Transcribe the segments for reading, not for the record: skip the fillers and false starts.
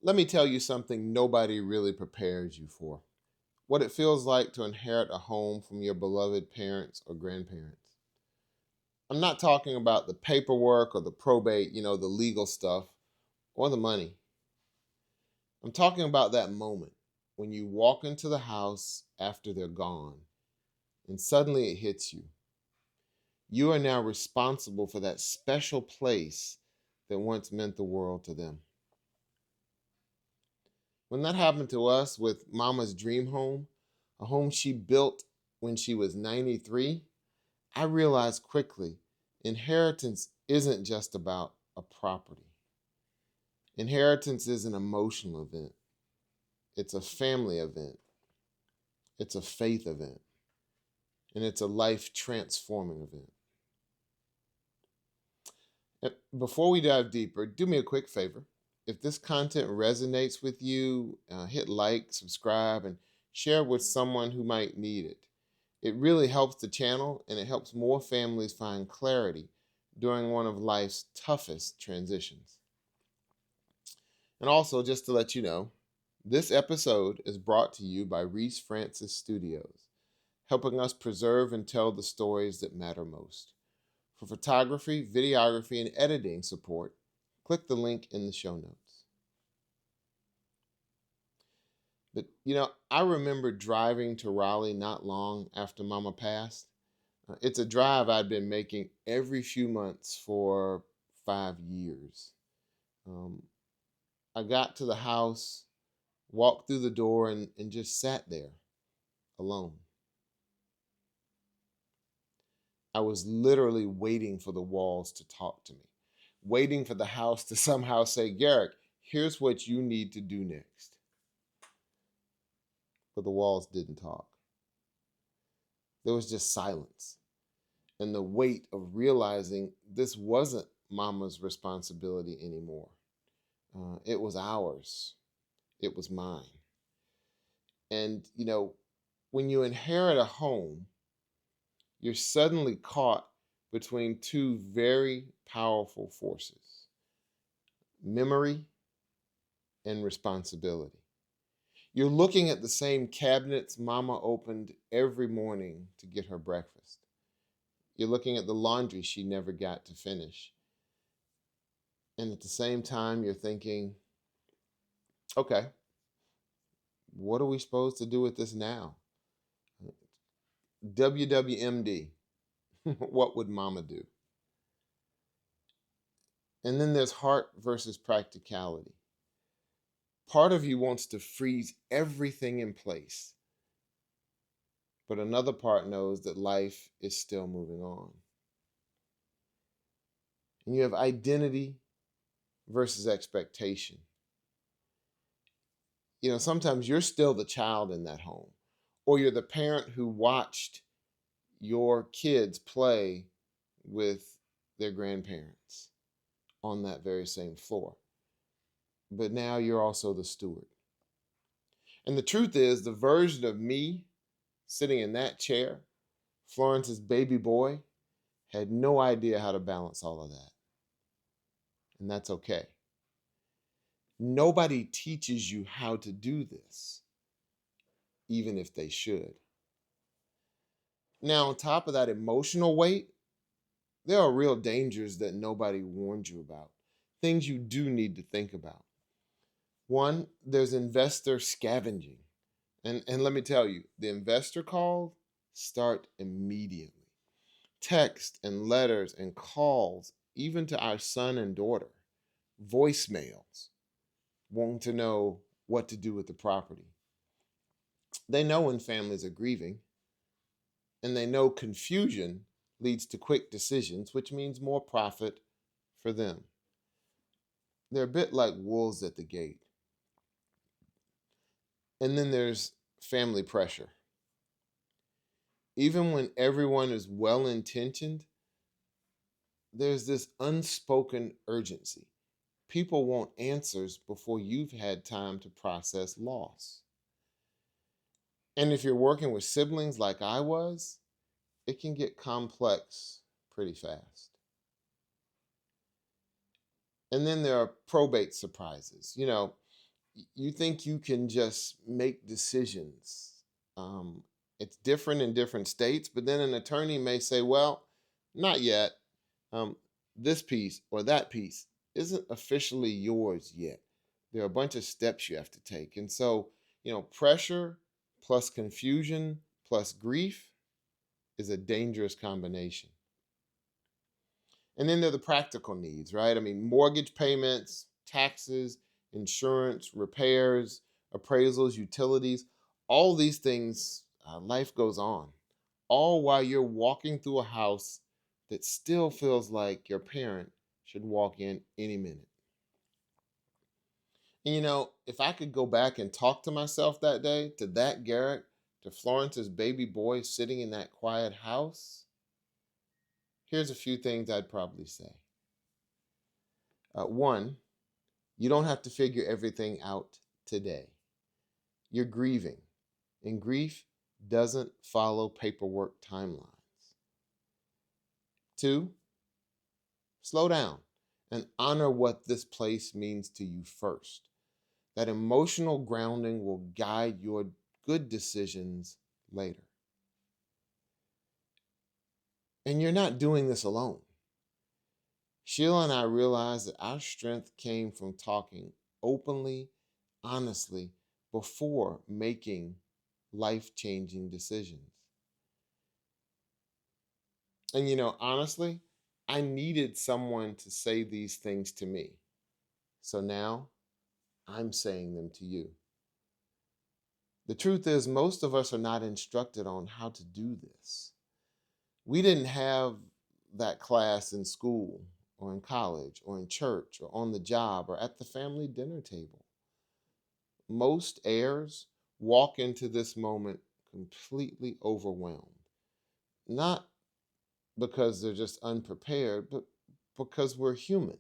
Let me tell you something nobody really prepares you for. What it feels like to inherit a home from your beloved parents or grandparents. I'm not talking about the paperwork or the probate, the legal stuff, or the money. I'm talking about that moment when you walk into the house after they're gone and suddenly it hits you. You are now responsible for that special place that once meant the world to them. When that happened to us with Mama's dream home, a home she built when she was 93, I realized quickly inheritance isn't just about a property. Inheritance is an emotional event, it's a family event, it's a faith event, and it's a life transforming event. Before we dive deeper, do me a quick favor. If this content resonates with you, hit like, subscribe, and share with someone who might need it. It really helps the channel and it helps more families find clarity during one of life's toughest transitions. And also, just to let you know, this episode is brought to you by Reese Francis Studios, helping us preserve and tell the stories that matter most. For photography, videography, and editing support, click the link in the show notes. But, I remember driving to Raleigh not long after Mama passed. It's a drive I'd been making every few months for 5 years. I got to the house, walked through the door, and just sat there alone. I was literally waiting for the walls to talk to me, waiting for the house to somehow say, Garrick, here's what you need to do next. But the walls didn't talk. There was just silence and the weight of realizing this wasn't Mama's responsibility anymore. It was ours. It was mine. And, when you inherit a home, you're suddenly caught between two very powerful forces: memory and responsibility. You're looking at the same cabinets Mama opened every morning to get her breakfast. You're looking at the laundry she never got to finish. And at the same time, you're thinking, okay, what are we supposed to do with this now? WWMD, what would Mama do? And then there's heart versus practicality. Part of you wants to freeze everything in place, but another part knows that life is still moving on. And you have identity versus expectation. Sometimes you're still the child in that home, or you're the parent who watched your kids play with their grandparents on that very same floor. But now you're also the steward. And the truth is, the version of me sitting in that chair, Florence's baby boy, had no idea how to balance all of that. And that's okay. Nobody teaches you how to do this, even if they should. Now, on top of that emotional weight, there are real dangers that nobody warned you about, things you do need to think about. One, there's investor scavenging. And let me tell you, the investor calls start immediately. Text and letters and calls, even to our son and daughter, voicemails, wanting to know what to do with the property. They know when families are grieving, and they know confusion leads to quick decisions, which means more profit for them. They're a bit like wolves at the gate. And then there's family pressure. Even when everyone is well intentioned, there's this unspoken urgency. People want answers before you've had time to process loss. And if you're working with siblings like I was, it can get complex pretty fast. And then there are probate surprises. You think you can just make decisions. Um, it's different in different states, but then an attorney may say, well, not yet. Um, this piece or that piece isn't officially yours yet. There are a bunch of steps you have to take. And so, pressure plus confusion plus grief is a dangerous combination. And then there are the practical needs, right? I mean, mortgage payments, taxes, insurance, repairs, appraisals, utilities, all these things, life goes on, all while you're walking through a house that still feels like your parent should walk in any minute. And if I could go back and talk to myself that day, to that Garrick, to Florence's baby boy sitting in that quiet house, here's a few things I'd probably say. One, you don't have to figure everything out today. You're grieving, and grief doesn't follow paperwork timelines. Two, slow down and honor what this place means to you first. That emotional grounding will guide your good decisions later. And you're not doing this alone. Sheila and I realized that our strength came from talking openly, honestly, before making life-changing decisions. And honestly, I needed someone to say these things to me. So now I'm saying them to you. The truth is, most of us are not instructed on how to do this. We didn't have that class in school or in college or in church or on the job or at the family dinner table. Most heirs walk into this moment completely overwhelmed. Not because they're just unprepared, but because we're human.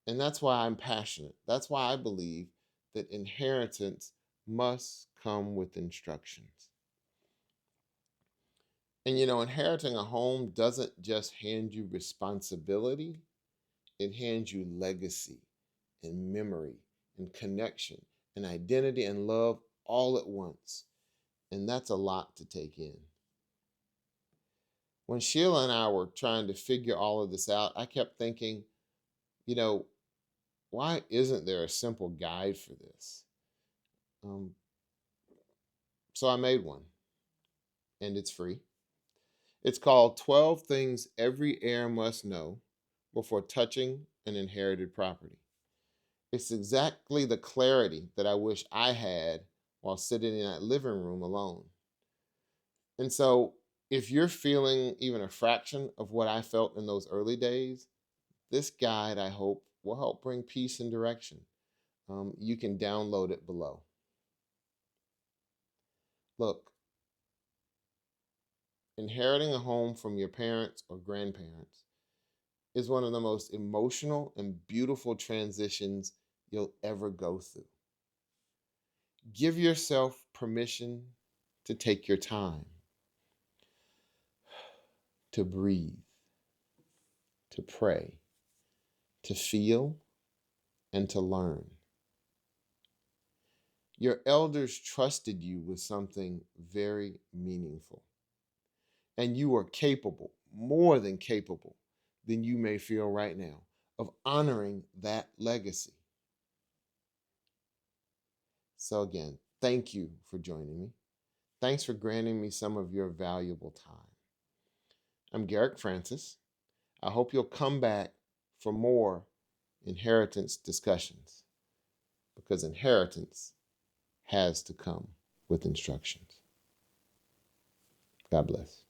And that's why I'm passionate. That's why I believe that inheritance must come with instructions. And inheriting a home doesn't just hand you responsibility, it hands you legacy and memory and connection and identity and love all at once. And that's a lot to take in. When Sheila and I were trying to figure all of this out, I kept thinking, why isn't there a simple guide for this? So I made one, and it's free. It's called 12 Things Every Heir Must Know Before Touching an Inherited Property. It's exactly the clarity that I wish I had while sitting in that living room alone. And so, if you're feeling even a fraction of what I felt in those early days, this guide, I hope, will help bring peace and direction. You can download it below. Look, inheriting a home from your parents or grandparents is one of the most emotional and beautiful transitions you'll ever go through. Give yourself permission to take your time, to breathe, to pray, to feel, and to learn. Your elders trusted you with something very meaningful, and you are capable, more than capable, than you may feel right now, of honoring that legacy. So again, thank you for joining me. Thanks for granting me some of your valuable time. I'm Garrick Francis. I hope you'll come back for more inheritance discussions, because inheritance has to come with instructions. God bless.